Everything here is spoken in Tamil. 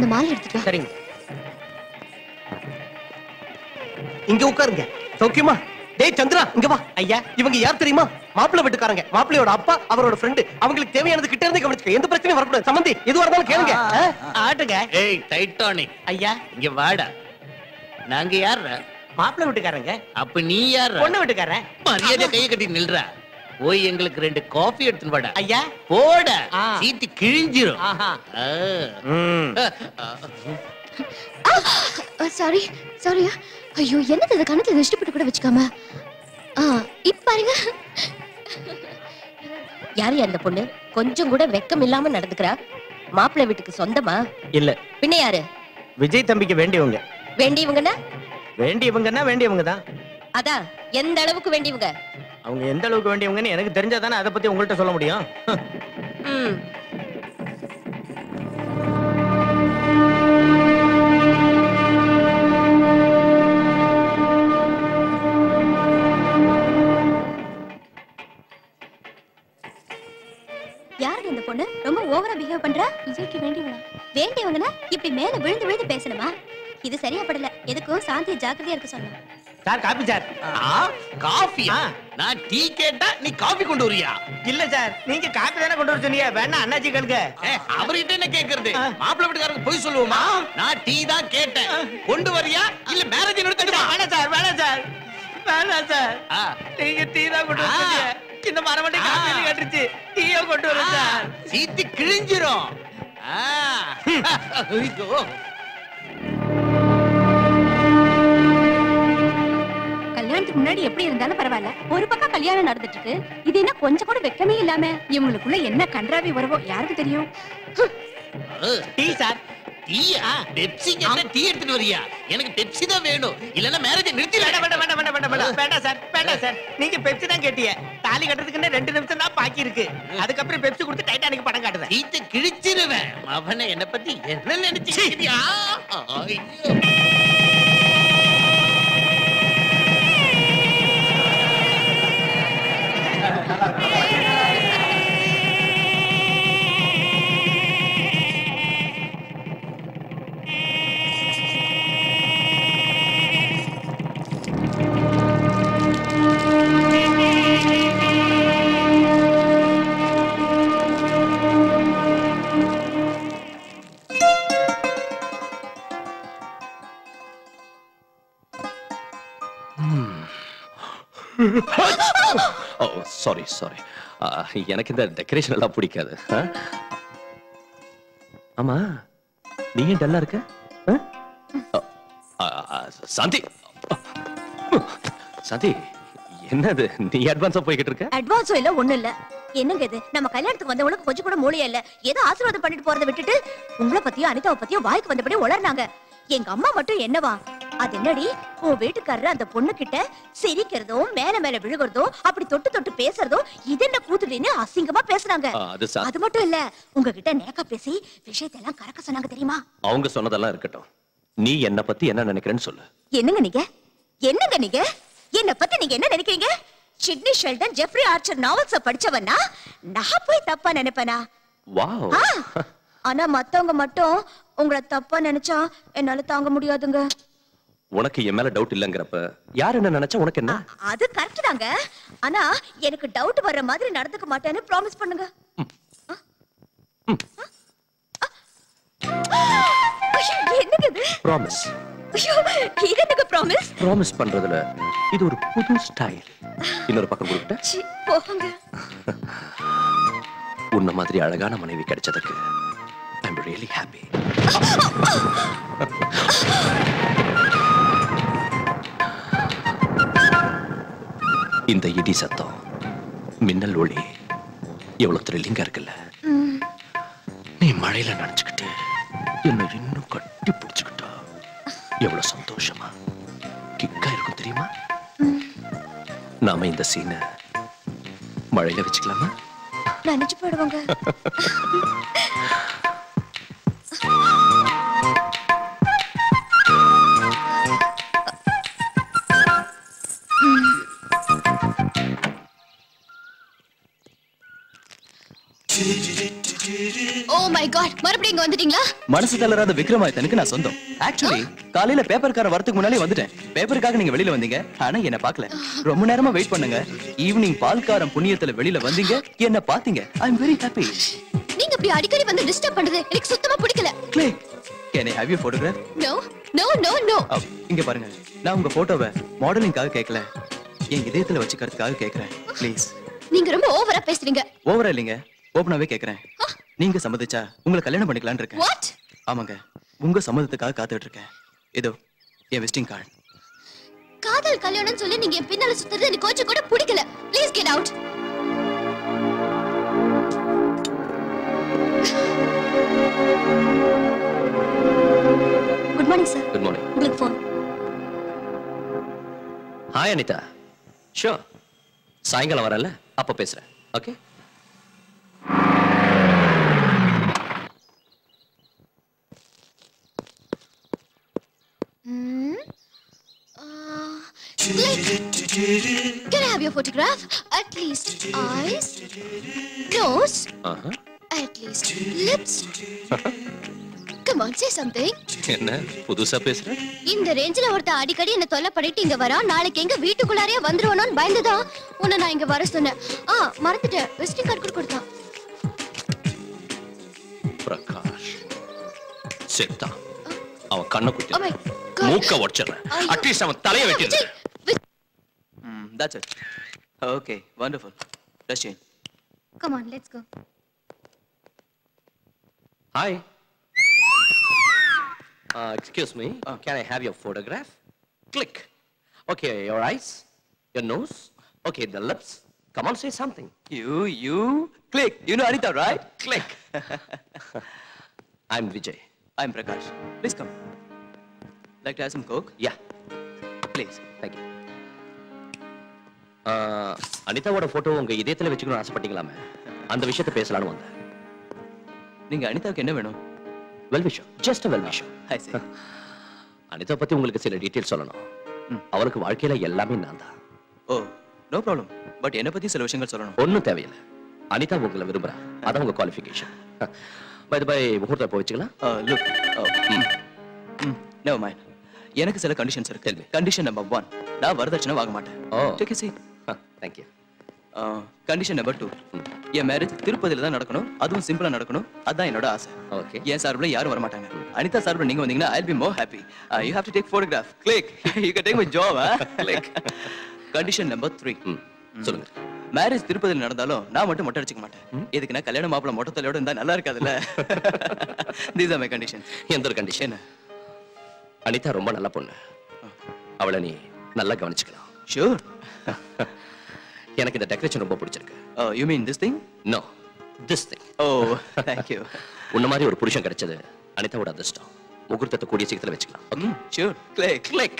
அந்த மாலை எடுத்துட்டு வா. சரிங்க. இங்க உட்காருங்க. சௌக்கியமா? டேய் சந்திரா இங்க வா. ஐயா இவங்க யார் தெரியுமா? மாப்பிள்ளை வீட்டுக்காரங்க. மாப்பிள்ளையோட அப்பா அவரோட ஃப்ரெண்ட். அவங்களுக்கு தேவையானது கிட்ட இருந்து கவனிச்சுக்க. எந்த பிரச்சனையும் வரக்கூடாது. சம்பந்தி எதுவா இருந்தாலும் கேளுங்க. ஆட்டுங்க. ஏய் டைட்டானிக் ஐயா இங்க வாடா. நாங்க யாரா? மாப்பிள்ளை வீட்டுக்காரங்க. அப்ப நீ யாரா? பொண்ணு வீட்டுக்காரன். மரியாதை கையை கட்டி நில்றா. போய் எங்களுக்கு 2 காஃபி எடுத்துன்னு வாடா. ஐயா போடா. சீட்டு கிழிஞ்சிரும். சாரி சாரியா. ஐயோ என்னது இது கணத்துல திருஷ்டி போட்டு கூட வச்சுக்காம. இப்ப பாருங்க. யாரு அந்த பொண்ணு? கொஞ்சம் கூட வெக்கம் இல்லாம நடந்துக்கிறா. மாப்பிள்ளை வீட்டுக்கு சொந்தமா? இல்ல. பின்ன யாரு? விஜய் தம்பிக்கு வேண்டியவங்க. வேண்டியவங்கன்னா? வேண்டியவங்கன்னா வேண்டியவங்க தான். அதான் எந்த அளவுக்கு வேண்டியவங்க? அவங்க எந்த அளவுக்கு வேண்டியவங்கன்னு எனக்கு தெரிஞ்சாதானே அதை பத்தி உங்கள்கிட்ட சொல்ல முடியும். யாரு இந்த பொண்ணு? ரொம்ப ஓவரா பிஹேவ் பண்றா. விஜய்க்கு வேண்டியவங்க. வேண்டியவங்கன்னா இப்படி மேல விழுந்து விழுந்து பேசணுமா? இது சரியா படல. எதுக்கும் சாந்தி ஜாக்கிரதையா இருக்க சொன்னேன். Sir coffee sir. காஃபி? நான் டீ கேட்டா நீ காபி கொண்டு வரியா? இல்ல சார் நீங்க காபி தானே கொண்டு வர சொன்னீங்க. வேணா அண்ணாச்சி கேளுங்க. அவர்கிட்ட என்ன கேக்குறது? மாப்பிள்ளை வீட்டுக்காரங்க போய் சொல்லுவோமா? நான் டீ தான் கேட்டேன். கொண்டு வரியா இல்ல மேரேஜ் நிறுத்திடுமா? வேணாம் சார் வேணாம் சார் வேணாம் சார். நீங்க டீ தான் கொண்டு வந்தீங்க. இந்த மரமண்டி காபி கேட்டுச்சு. டீயை கொண்டு வர சார். சீட்டு கிழிஞ்சிரும். கல்யாணத்துக்கு முன்னாடி எப்படி இருந்தாலும் பரவாயில்ல. ஒரு பக்கம் கல்யாணம் நடந்துட்டு இருக்கு. இது என்ன கொஞ்சம் கூட வெக்கமே இல்லாம இவங்களுக்குள்ள என்ன கன்றாவி வரவோ யாருக்கு தெரியும்? Tea sir. டீயா? பெப்சி கேட்டா டீ எடுத்துட்டு வரியா? எனக்கு பெப்சி தான் வேணும். இல்லன்னா மேரேஜ் நிறுத்தி. வேண்டாம் சார் வேண்டாம் சார். நீங்க பெப்சி தான் கேட்டீங்க. தாலி கட்டுறதுக்கு 2 நிமிஷம் தான் பாக்கி இருக்கு. அதுக்கப்புறம் பெப்சி கொடுத்து டைட்டானிக் படம் காட்டுறேன். சீட்டை கிழிச்சிருவேன். அவனை என்ன பத்தி என்ன நினைச்சியா? Sorry sorry. எனக்கு இந்த டெக்கரேஷன் எல்லாம் பிடிக்காது. ஆமா நீ ஏன் டல்லா இருக்க? சாந்தி சாந்தி என்னது நீ அட்வான்ஸா போய்கிட்டு இருக்க? அட்வான்ஸோ இல்ல ஒண்ணு இல்ல. என்னங்க இது? நம்ம கல்யாணத்துக்கு வந்தவங்களுக்கு கொஞ்சம் கூட மூளையே இல்ல. ஏதோ ஆசீர்வாதம் பண்ணிட்டு போறதை விட்டுட்டு உங்களை பத்தியும் அனிதாவை பத்தியும் வாய்க்கு வந்தபடி உளர்னாங்க. எங்க அம்மா மட்டும் என்னவா? அது என்னடி உன் வீட்டுக்காரர் அந்த பொண்ணு கிட்ட சிரிக்கிறதும் மேல மேல விழுகிறதும் அப்படி தொட்டு தொட்டு பேசுறதும் இது என்ன கூத்துடின்னு அசிங்கமா பேசுறாங்க. அது மட்டும் இல்ல உங்ககிட்ட நேக்கா பேசி விஷயத்தெல்லாம் கறக்க சொன்னாங்க தெரியுமா? அவங்க சொன்னதெல்லாம் இருக்கட்டும். நீ என்ன பத்தி என்ன நினைக்கிறேன்னு சொல்லு. என்னங்க நீங்க? என்னங்க நீங்க? என்ன பத்தி நீங்க என்ன நினைக்கிறீங்க? Sidney Sheldon, Jeffrey Archer novels படிச்சவனா? நான் போய் தப்பா நினைப்பேனா? வாவ். ஆனா மத்தவங்க மட்டும் உங்களை தப்பா நினைச்சா என்னால தாங்க முடியாதுங்க. உனக்கு என் மேல டவுட் இல்லங்கறப்ப யார் என்ன நினைச்சா உனக்கு என்ன? அது கரெக்ட் தாங்க. ஆனா எனக்கு டவுட் வர்ற மாதிரி நடந்துக்க மாட்டேன்னு ப்ராமிஸ் பண்ணுங்க. என்னங்க இது? ப்ராமிஸ். ஐயோ என்னங்க ப்ராமிஸ்? ப்ராமிஸ் பண்றதுல இது ஒரு புது ஸ்டைல். இன்னொரு பக்கம் கொடுத்த போங்க. உன்ன மாதிரி அழகான மனைவி கிடைச்சதுக்கு I'm really happy. இந்த இடி சத்தம், மின்னல் ஒளி எவ்வளவு த்ரில்லிங்கா இருக்குல்ல. நீ மழையில நனைஞ்சுக்கிட்டு என்ன இன்னும் கட்டி பிடிச்சுக்கிட்டா எவ்வளவு சந்தோஷமா கிக்கா இருக்கும் தெரியுமா? நாம இந்த சீனை மழையில வச்சுக்கலாமா? நினைச்சு போயிடுவாங்க. ஓ மை காட், மறுபடியும் இங்க வந்துட்டீங்களா? மனசு தளராத விக்ரமாதித்தனுக்கு நான் சொந்தம். ஆக்சுவலி காலையில பேப்பர்கார வரதுக்கு முன்னாலே வந்துட்டேன். பேப்பருக்காக நீங்க வெளியில வந்தீங்க, ஆனா என்ன பார்க்கல. ரொம்ப நேரமா வெயிட் பண்ணுங்க. ஈவினிங் பால்காரம் புண்ணியத்துல வெளியில வந்தீங்க, என்ன பாத்தீங்க. ஐ அம் வெரி ஹாப்பி. நீங்க இப்படி அடிக்கடி வந்து டிஸ்டர்ப் பண்றது எனக்கு சுத்தமா பிடிக்கல. Click. Can I have your photograph? No, no, no, no. இங்க பாருங்க, நான் உங்க போட்டோவை மாடலிங்காக கேட்கல, என் இதயத்துல வச்சுக்கிறதுக்காக கேக்குறேன். ப்ளீஸ். நீங்க ரொம்ப ஓவரா பேசுறீங்க. ஓவரா இல்லைங்க, ஓபனாவே கேக்குறேன். நீங்க சம்மதிச்சா உங்களை கல்யாணம் பண்ணிக்கலாம்னு இருக்கேன். What? ஆமாங்க, உங்க சம்மதத்துக்காக காத்துட்டு இருக்கேன். இதோ என் விசிட்டிங் கார்டு. காதல் கல்யாணம் சொல்லி நீங்க என் பின்னால சுத்துறது எனக்கு கொஞ்சம் கூட பிடிக்கல. Please get out. Good morning sir. Good morning. உங்களுக்கு ஃபோன். ஹாய் அனிதா. ஷூர், சாயங்காலம் வரல, அப்ப பேசுறேன். Okay. Can I have your photograph? At least eyes, nose, at least lips. Come on, say something. என்ன புதுசா பேசுற? இந்த ரேஞ்சில ஒருத்த அடிக்கடி என்ன தொல்லை பண்ணிட்டு இங்க வரா, நாளைக்கு எங்க வீட்டுக்குள்ளாரே வந்துருவானோன்னு பயந்துதான் உன்னை நான் இங்க வர சொன்னேன். மறந்துட்டேன், விசிட்டிங் கார்டு கூட கொடுத்தான். பிரகாஷ் செத்தா. அவன் கண்ணை குத்தி Oh my God. மூக்க உடைச்சிடுறேன். அட்லீஸ்ட் அவன் தலையை வெட்டிடுறேன். That's it. Okay, wonderful. Let's change. Come on, let's go. Hi. Excuse me. Can I have your photograph? Click. Okay, your eyes, your nose. Okay, the lips. Come on, say something. You click. You know Anita, right? Click. I'm Vijay. I'm Prakash. Please come. Like to have some Coke? Yeah. Please. Thank you. அனிதாவோட போட்டோ உங்க இதயத்துல வச்சுக்கணும் ஆசைப்பட்டீங்களாமே, அந்த விஷயத்தை பேசலாம்னு வந்தேன். நீங்க அனிதாவுக்கு என்ன வேணும்? வெல் விஷயம், ஜஸ்ட் வெல் விஷயம். I see. அனிதா பத்தி உங்களுக்கு சில டீடைல்ஸ் சொல்லணும். அவளுக்கு வாழ்க்கையில எல்லாமே நான் தான். ஓ, நோ ப்ராப்ளம். பட் என்ன பத்தி சில விஷயங்கள் சொல்லணும். ஒன்னும் தேவையில்லை. அனிதா உங்களை விரும்புறா, அதான் உங்க குவாலிஃபிகேஷன். பை தி பை, முகூர்த்தம் போய் வச்சுக்கலாம். Look. Never mind. எனக்கு சில கண்டிஷன்ஸ் இருக்கு. கண்டிஷன் நம்பர் 1, நான் வரதட்சணை வாங்க மாட்டேன். Take a seat. Thank you. Condition number 2, என் மேரேஜ் திருப்பதியில தான் நடக்கணும், அதுவும் சிம்பிளா நடக்கணும். அதான் என்னோட ஆசை. Okay. என் சார்பில் யாரும் வர மாட்டாங்க. அனிதா சார்பில் நீங்க வந்தீங்கன்னா I'll be more happy. You have to take photograph. Click. You can take my job. Click. Condition number 3, சொல்லுங்க. மேரேஜ் திருப்பதியில நடந்தாலும் நான் மட்டும் மொட்டை அடிச்சுக்க மாட்டேன். இதுக்கு நான் கல்யாண மாப்பிள்ள மொட்டை தலையோட இருந்தா நல்லா இருக்காதுல்ல. These are my conditions. எந்த ஒரு கண்டிஷன்? அனிதா ரொம்ப நல்ல பொண்ணு, அவளை நீ நல்லா கவனிச்சுக்கலாம். Sure. எனக்கு இந்த டெக்கரேஷன் ரொம்ப பிடிச்சிருக்கு. You mean this thing? No, this thing. Oh, thank you. உன்ன மாதிரி ஒரு புருஷன் கிடைச்சது அனிதாவோட அதிர்ஷ்டம். முகூர்த்தத்தை கூடிய சீக்கிரத்துல வச்சுக்கலாம். Sure. Click.